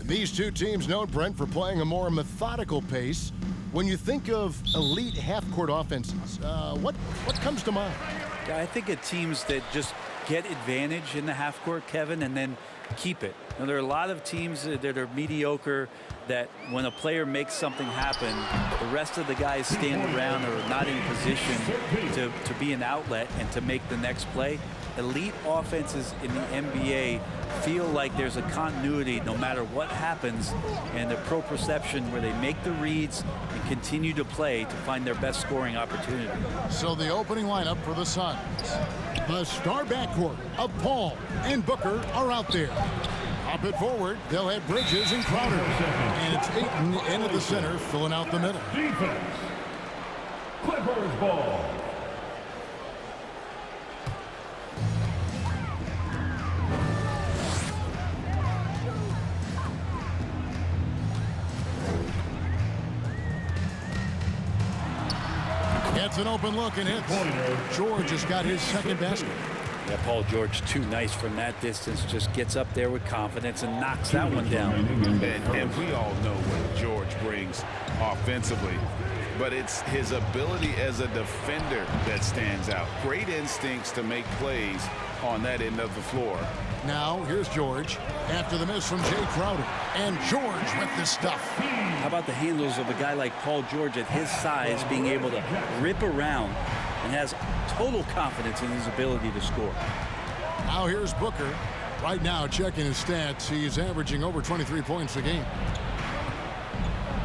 These two teams known, Brent, for playing a more methodical pace. When you think of elite half-court offenses, what comes to mind? Yeah, I think of teams that just get advantage in the half-court, Kevin, and then keep it. Now, there are a lot of teams that are mediocre that when a player makes something happen, the rest of the guys stand around or are not in position to be an outlet and to make the next play. Elite offenses in the NBA feel like there's a continuity no matter what happens, and the proprioception where they make the reads and continue to play to find their best scoring opportunity. So the opening lineup for the Suns. The star backcourt of Paul and Booker are out there. Pop it forward, they'll have Bridges and Crowder. And it's Ayton into the center, filling out the middle. Defense. Clippers ball. Gets an open look and hits. George has got his second basket. Yeah, Paul George, too nice from that distance. Just gets up there with confidence and knocks that one down. And we all know what George brings offensively, but it's his ability as a defender that stands out. Great instincts to make plays on that end of the floor. Now, here's George after the miss from Jay Crowder. And George with the stuff. How about the handles of a guy like Paul George at his size being able to rip around and has total confidence in his ability to score. Now here's Booker. Right now, checking his stats, he's averaging over 23 points a game.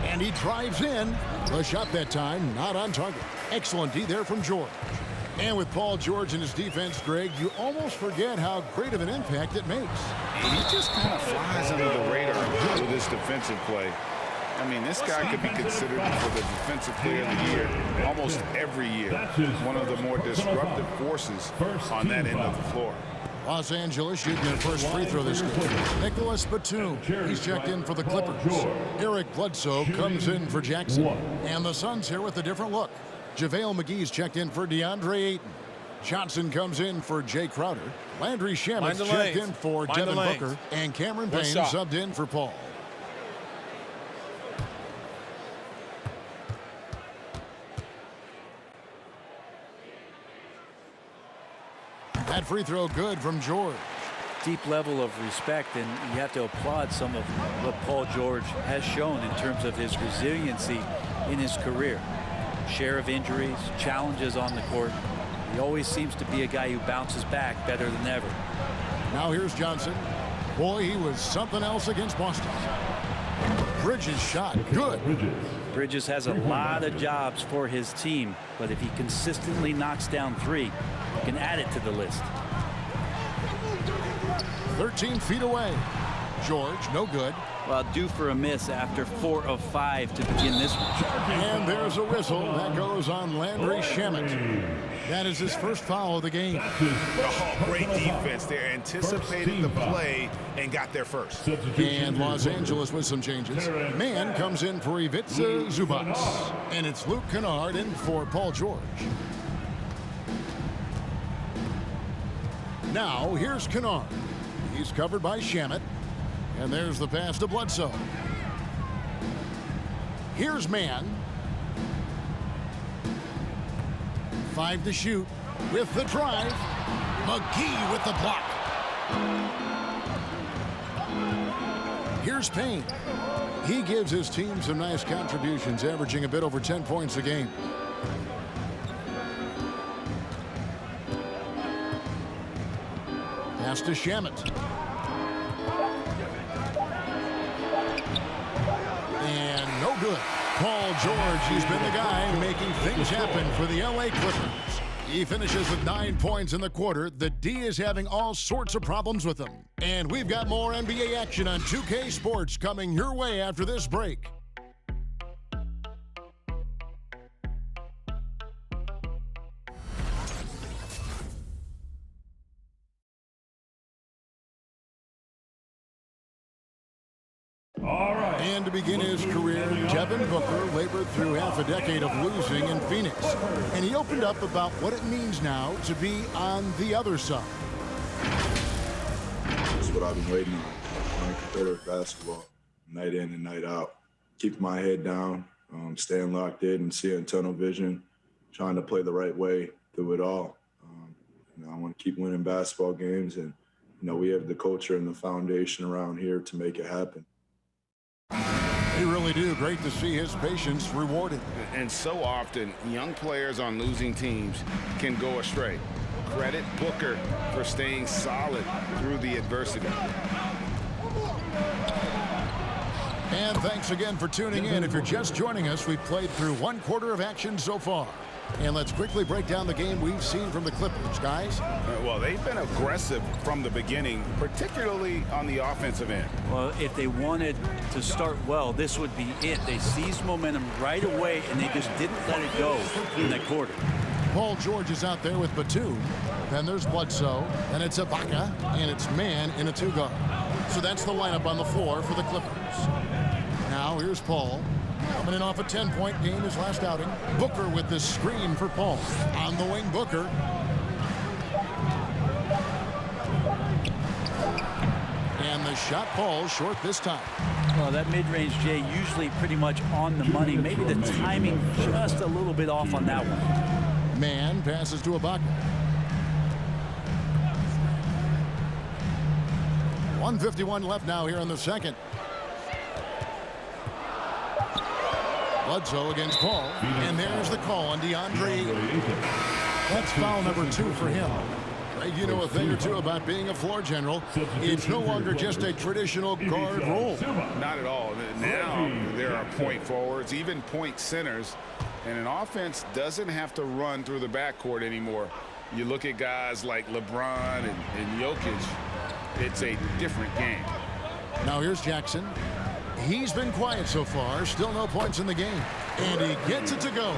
And he drives in. The shot that time, not on target. Excellent D there from George. And with Paul George and his defense, Greg, you almost forget how great of an impact it makes. He just kind of flies under the radar with this defensive play. I mean, this guy could be considered for the defensive player of the year almost every year. One of the more disruptive forces on that end of the floor. Los Angeles shooting their first free throw this game. Nicholas Batum, he's checked in for the Clippers. Eric Bledsoe comes in for Jackson. And the Suns here with a different look. JaVale McGee's checked in for DeAndre Ayton. Johnson comes in for Jay Crowder. Landry Shamit's checked in for Devin Booker. And Cameron Payne subbed in for Paul. That free throw good from George. Deep level of respect, and you have to applaud some of what Paul George has shown in terms of his resiliency in his career. Share of injuries, challenges on the court. He always seems to be a guy who bounces back better than ever. Now here's Johnson. Boy, he was something else against Boston. Bridges shot, good. Bridges has a lot of jobs for his team, but if he consistently knocks down three, he can add it to the list. 13 feet away. George, no good. Well, due for a miss after 4 of 5 to begin this one. And there's a whistle that goes on Landry Shamet. That is his first foul of the game. Oh, great defense there. Anticipated the play and got there first. And Los Angeles with some changes. Man comes in for Ivica Zubac. And it's Luke Kennard in for Paul George. Now, here's Kennard. He's covered by Shamet. And there's the pass to Bledsoe. Here's Man. 5 to shoot with the drive. McGee with the block. Here's Payne. He gives his team some nice contributions, averaging a bit over 10 points a game. Pass to Shamet. And no good. Paul George, he's been the guy making things happen for the LA Clippers. He finishes with 9 points in the quarter. The D is having all sorts of problems with him. And we've got more NBA action on 2K Sports coming your way after this break. And to begin his career, Devin Booker labored through half a decade of losing in Phoenix. And he opened up about what it means now to be on the other side. That's what I've been waiting on, playing competitive basketball. night in and night out. Keep my head down, staying locked in and seeing tunnel vision, trying to play the right way through it all. I want to keep winning basketball games, and we have the culture and the foundation around here to make it happen. They really do. Great to see his patience rewarded. And so often, young players on losing teams can go astray. Credit Booker for staying solid through the adversity. And thanks again for tuning in. If you're just joining us, we've played through 1/4 of action so far. And let's quickly break down the game we've seen from the Clippers, guys. Well, they've been aggressive from the beginning, particularly on the offensive end. Well, if they wanted to start well, this would be it. They seized momentum right away, and they just didn't let it go in that quarter. Paul George is out there with Batum. Then there's Bledsoe, and it's Ibaka, and it's Man in a 2-guard. So that's the lineup on the floor for the Clippers. Now here's Paul. Coming in off a 10-point game his last outing. Booker with the screen for Paul. On the wing, Booker. And the shot falls short this time. Well, that mid-range, Jay, usually pretty much on the money. Maybe the timing just a little bit off on that one. Man passes to Ibaka. 1:51 left now here in the second. Bledsoe against Paul, and there's the call on DeAndre. That's foul number 2 for him. Greg, you know a thing or two about being a floor general. It's no longer just a traditional guard role. Not at all. Now there are point forwards, even point centers, and an offense doesn't have to run through the backcourt anymore. You look at guys like LeBron and Jokic, it's a different game. Now here's Jackson. He's been quiet so far. Still no points in the game. And he gets it to go.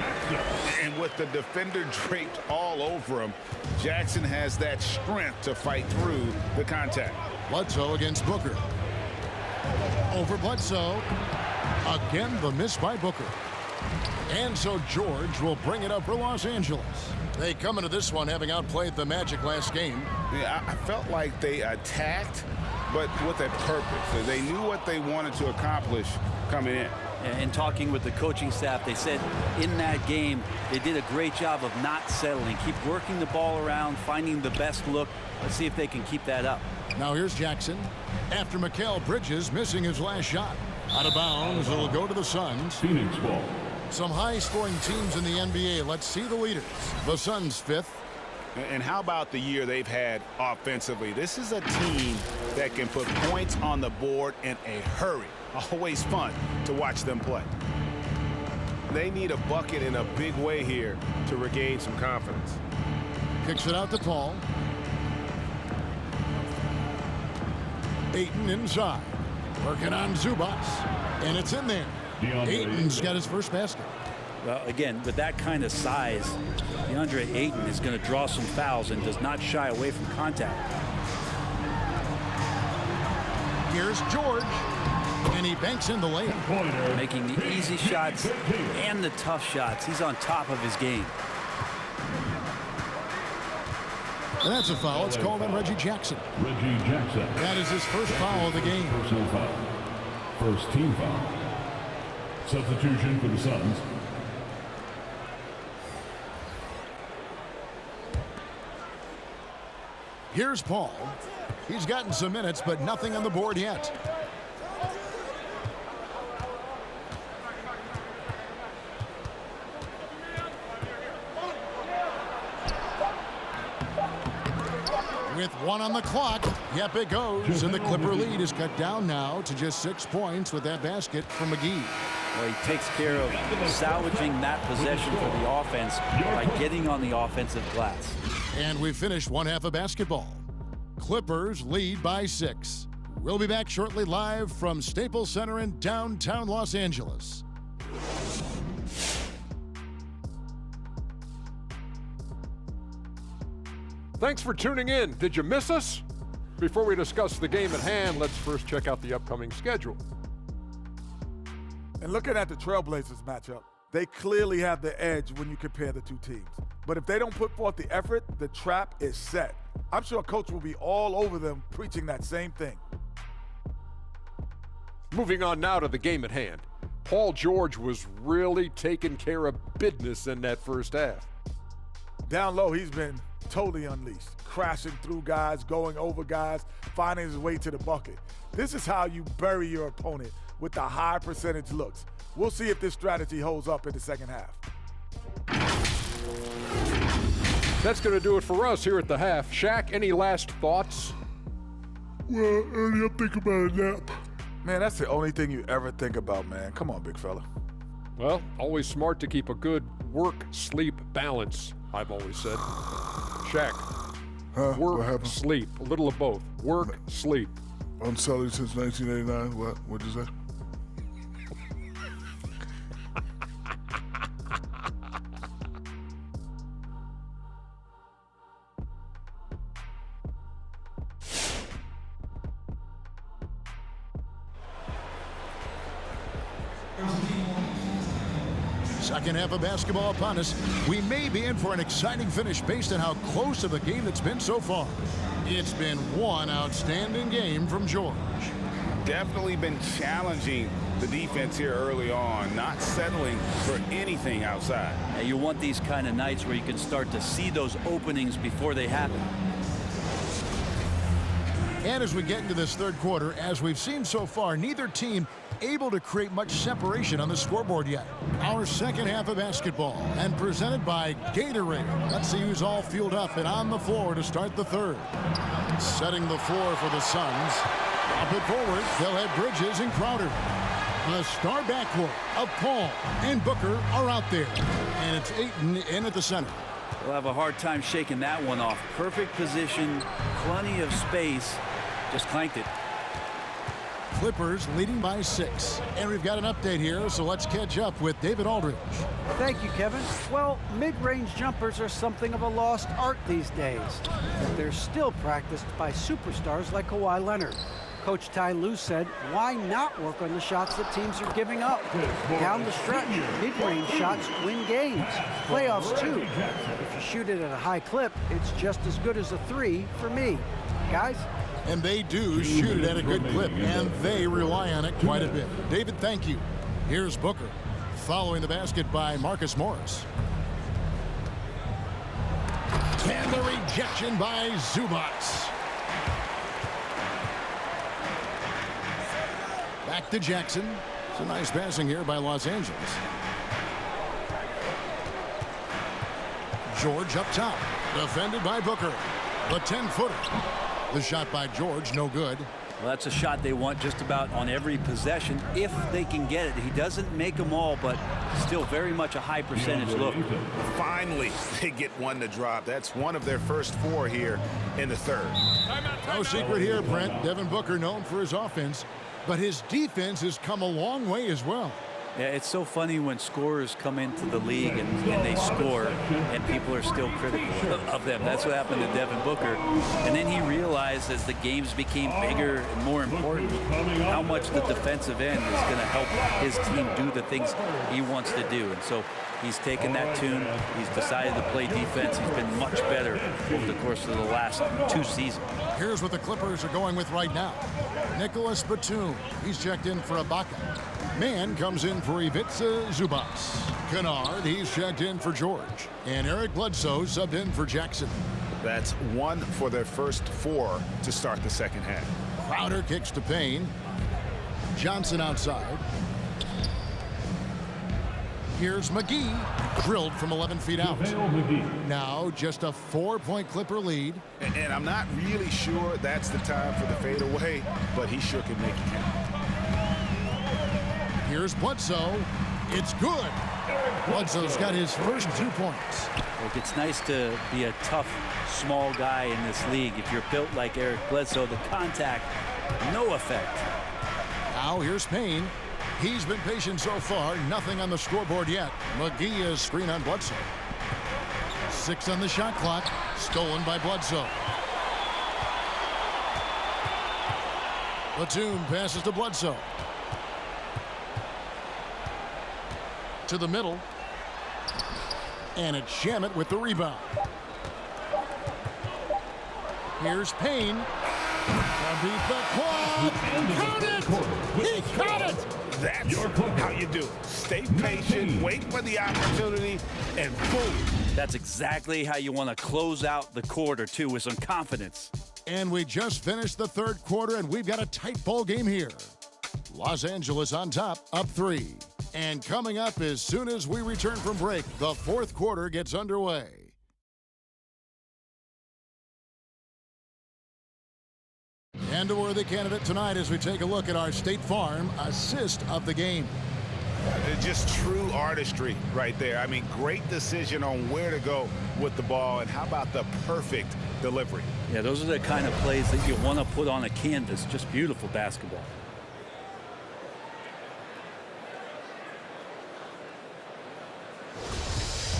And with the defender draped all over him, Jackson has that strength to fight through the contact. Bledsoe against Booker. Over Bledsoe. Again, the miss by Booker. And so George will bring it up for Los Angeles. They come into this one having outplayed the Magic last game. Yeah, I felt like they attacked, but with a purpose. They knew what they wanted to accomplish coming in. And talking with the coaching staff, they said in that game, they did a great job of not settling. Keep working the ball around, finding the best look. Let's see if they can keep that up. Now here's Jackson. After Mikal Bridges missing his last shot. Out of bounds, it'll go to the Suns. Phoenix ball. Some high-scoring teams in the NBA. Let's see the leaders. The Suns 5th. And how about the year they've had offensively? This is a team that can put points on the board in a hurry. Always fun to watch them play. They need a bucket in a big way here to regain some confidence. Kicks it out to Paul. Ayton inside. Working on Zubats. And it's in there. Ayton's got his first basket. Well, again, with that kind of size, DeAndre Ayton is going to draw some fouls and does not shy away from contact. Here's George. And he banks in the layup. Making the easy shots and the tough shots. He's on top of his game. And that's a foul. It's called on Reggie Jackson. Reggie Jackson. That is his first foul of the game. Personal foul. First team foul. Substitution for the Suns. Here's Paul. He's gotten some minutes, but nothing on the board yet. With 1 on the clock, yep, it goes, and the Clipper lead is cut down now to just 6 points with that basket from McGee. Well, he takes care of salvaging that possession for the offense by getting on the offensive glass. And we finished one half of basketball. Clippers lead by 6. We'll be back shortly live from Staples Center in downtown Los Angeles. Thanks for tuning in. Did you miss us? Before we discuss the game at hand, let's first check out the upcoming schedule. And looking at the Trailblazers matchup, they clearly have the edge when you compare the two teams. But if they don't put forth the effort, the trap is set. I'm sure Coach will be all over them preaching that same thing. Moving on now to the game at hand. Paul George was really taking care of business in that first half. Down low, he's been totally unleashed, crashing through guys, going over guys, finding his way to the bucket. This is how you bury your opponent with the high percentage looks. We'll see if this strategy holds up in the second half. That's going to do it for us here at the half. Shaq, any last thoughts? Well, Ernie, I'm thinking about a nap. Man, that's the only thing you ever think about, man. Come on, big fella. Well, always smart to keep a good work-sleep balance, I've always said. Shaq, What work, happened? sleep, a little of both. Work, sleep. I'm selling since 1989. What'd you say? Second half of basketball upon us. We may be in for an exciting finish based on how close of a game it's been so far. It's been one outstanding game from George. Definitely been challenging the defense here early on, not settling for anything outside. And you want these kind of nights where you can start to see those openings before they happen. And as we get into this third quarter, as we've seen so far, neither team able to create much separation on the scoreboard yet. Our second half of basketball, and presented by Gatorade. Let's see who's all fueled up and on the floor to start the third. Setting the floor for the Suns. Drop it forward. They'll have Bridges and Crowder. The star backcourt of Paul and Booker are out there. And it's Ayton in at the center. They'll have a hard time shaking that one off. Perfect position, plenty of space. Just clanked it. Clippers leading by 6. And we've got an update here, so let's catch up with David Aldridge. Thank you, Kevin. Well, mid-range jumpers are something of a lost art these days, but they're still practiced by superstars like Kawhi Leonard. Coach Ty Lue said, why not work on the shots that teams are giving up? Down the stretch, mid-range shots win games. Playoffs, too. If you shoot it at a high clip, it's just as good as a 3 for me. Guys? And they do shoot it at a good clip, and they rely on it quite a bit. David, thank you. Here's Booker, following the basket by Marcus Morris. And the rejection by Zubats. Back to Jackson. It's a nice passing here by Los Angeles. George up top, defended by Booker. The 10-footer. The shot by George, no good. Well, that's a shot they want just about on every possession if they can get it. He doesn't make them all, but still very much a high percentage look. Finally, they get one to drop. That's one of their first 4 here in the third. No secret here, Brent. Devin Booker known for his offense, but his defense has come a long way as well. Yeah, it's so funny when scorers come into the league and they score and people are still critical of them. That's what happened to Devin Booker. And then he realized as the games became bigger and more important how much the defensive end is going to help his team do the things he wants to do. And so he's taken that tune. He's decided to play defense. He's been much better over the course of the last 2 seasons. Here's what the Clippers are going with right now. Nicholas Batum. He's checked in for Ibaka. Mann comes in for Ivica Zubats. Kennard, he's checked in for George. And Eric Bledsoe subbed in for Jackson. That's 1 for their first 4 to start the second half. Crowder kicks to Payne. Johnson outside. Here's McGee, drilled from 11 feet out. Now just a 4-point Clipper lead. And I'm not really sure that's the time for the fadeaway, but he sure can make it count. Here's Bledsoe. It's good. Bledsoe's got his first 2 points. Look, it's nice to be a tough, small guy in this league. If you're built like Eric Bledsoe, the contact, no effect. Now here's Payne. He's been patient so far. Nothing on the scoreboard yet. McGee is screen on Bledsoe. 6 on the shot clock. Stolen by Bledsoe. Batum passes to Bledsoe. To the middle. And it's Shamet with the rebound. Here's Payne. Beat the quad. Count it. He caught it. That's how you do it. Stay patient, wait for the opportunity, and boom. That's exactly how you want to close out the quarter, too, with some confidence. And we just finished the third quarter, and we've got a tight ball game here. Los Angeles on top, up 3. And coming up as soon as we return from break, the fourth quarter gets underway. And a worthy candidate tonight as we take a look at our State Farm assist of the game. Just true artistry right there. I mean, great decision on where to go with the ball, and how about the perfect delivery? Yeah, those are the kind of plays that you want to put on a canvas. Just beautiful basketball.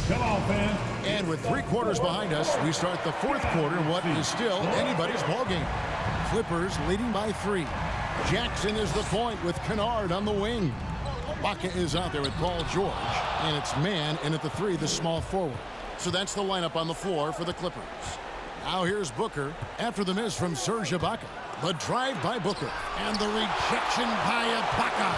Come on, fans. And with 3 quarters behind us, we start the fourth quarter in what is still anybody's ball game. Clippers leading by 3. Jackson is the point with Kennard on the wing. Ibaka is out there with Paul George, and it's man in at the 3, the small forward. So that's the lineup on the floor for the Clippers. Now here's Booker after the miss from Serge Ibaka. The drive by Booker and the rejection by Ibaka.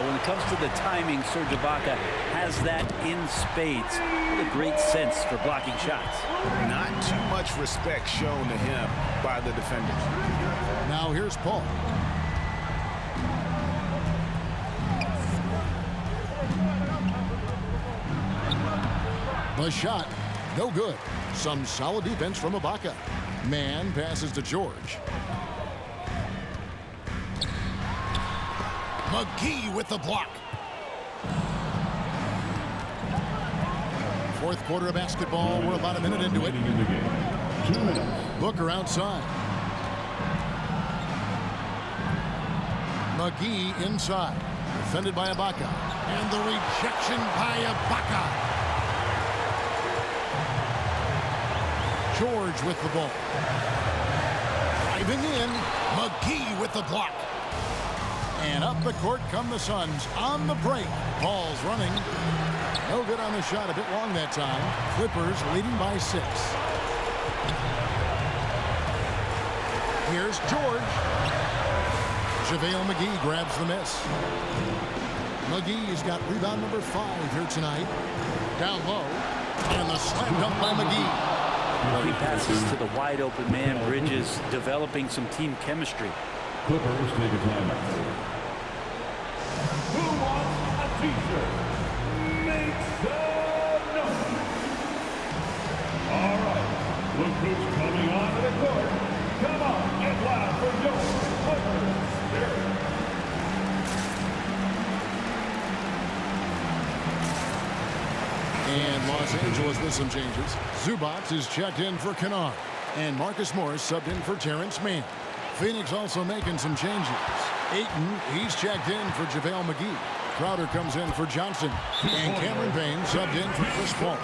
When it comes to the timing, Serge Ibaka has that in spades. What a great sense for blocking shots. Not too much respect shown to him by the defenders. Now here's Paul. The shot, no good. Some solid defense from Ibaka. Man passes to George. McGee with the block. Fourth quarter of basketball. We're about a minute into it. 2 minutes. Booker outside. McGee inside. Defended by Ibaka. And the rejection by Ibaka. George with the ball. Driving in. McGee with the block. And up the court come the Suns on the break. Ball's running. No good on the shot. A bit long that time. Clippers leading by 6. Here's George. JaVale McGee grabs the miss. McGee's got rebound number 5 here tonight. Down low. And the slam dunk by McGee. Well, he passes to the wide open man. Bridges developing some team chemistry. Clippers take a timeout. Who wants a t-shirt? Make some noise. All right. Look who's coming onto the court. Come on, get loud for your Clippers. And Los Angeles with some changes. Zubats is checked in for Kennard. And Marcus Morris subbed in for Terrence Mann. Phoenix also making some changes. Ayton, he's checked in for JaVale McGee. Crowder comes in for Johnson. And Cameron Payne subbed in for Chris Paul.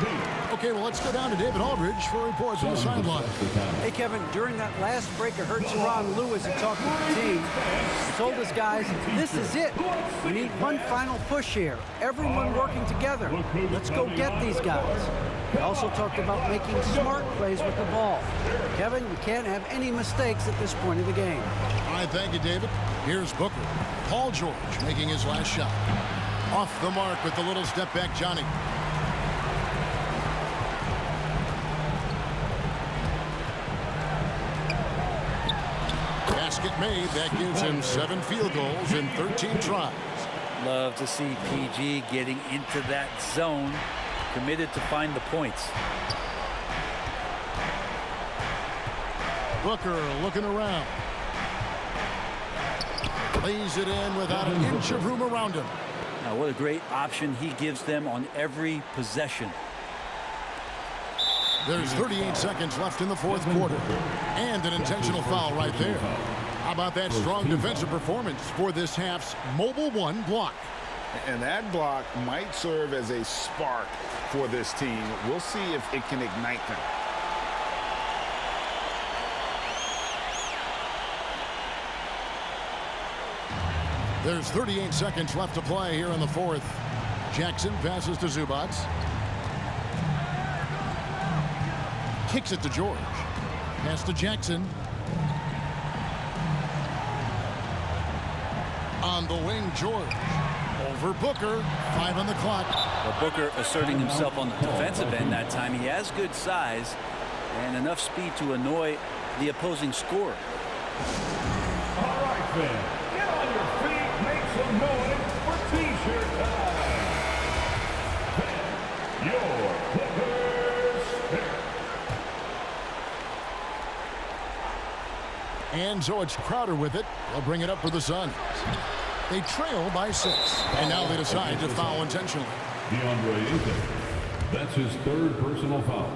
Okay, well, let's go down to David Aldridge for a report from the sideline. Hey, Kevin, during that last break, I heard Teron Lewis talking to the team. He told his guys, this is it. We need one final push here. Everyone working together. Let's go get these guys. He also talked about making smart plays with the ball. Kevin, you can't have any mistakes at this point of the game. All right, thank you, David. Here's Booker. Paul George making his last shot. Off the mark with the little step back, Johnny. Basket made. That gives him 7 field goals in 13 tries. Love to see PG getting into that zone. Committed to find the points. Booker looking around. Lays it in without an inch of room around him. Now, what a great option he gives them on every possession. There's 38 seconds left in the fourth quarter. And an intentional foul right there. How about that strong defensive performance for this half's Mobile 1 block? And that block might serve as a spark for this team. We'll see if it can ignite them. There's 38 seconds left to play here in the fourth. Jackson passes to Zubats. Kicks it to George. Pass to Jackson. On the wing, George. Over Booker. 5 on the clock. Well, Booker asserting himself on the defensive end that time. He has good size and enough speed to annoy the opposing scorer. All right, fans. Get on your feet. Make some noise for T-shirt time. Your Clippers pick. And so it's Crowder with it. They'll bring it up for the Suns. They trail by 6. And now they decide to foul intentionally. DeAndre Ayton. That's his 3rd personal foul.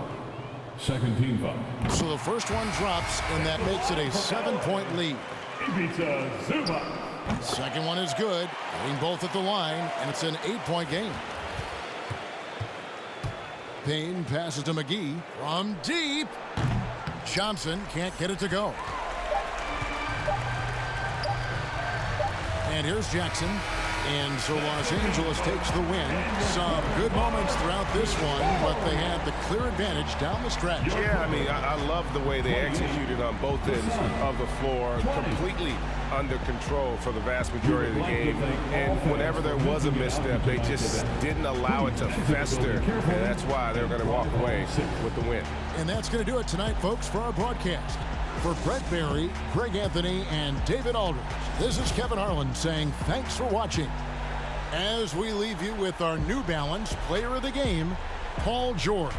2nd team foul. So the first one drops, and that makes it a 7-point lead. Ivica Zubac. Second one is good. Hitting both at the line, and it's an 8-point game. Payne passes to McGee from deep. Johnson can't get it to go. And here's Jackson. And so Los Angeles takes the win. Some good moments throughout this one, but they had the clear advantage down the stretch. Yeah, I mean, I love the way they executed on both ends of the floor, completely under control for the vast majority of the game. And whenever there was a misstep, they just didn't allow it to fester, and that's why they're going to walk away with the win. And that's going to do it tonight, folks, for our broadcast. For Brett Barry, Greg Anthony, and David Aldridge, this is Kevin Harlan saying thanks for watching. As we leave you with our New Balance Player of the Game, Paul George.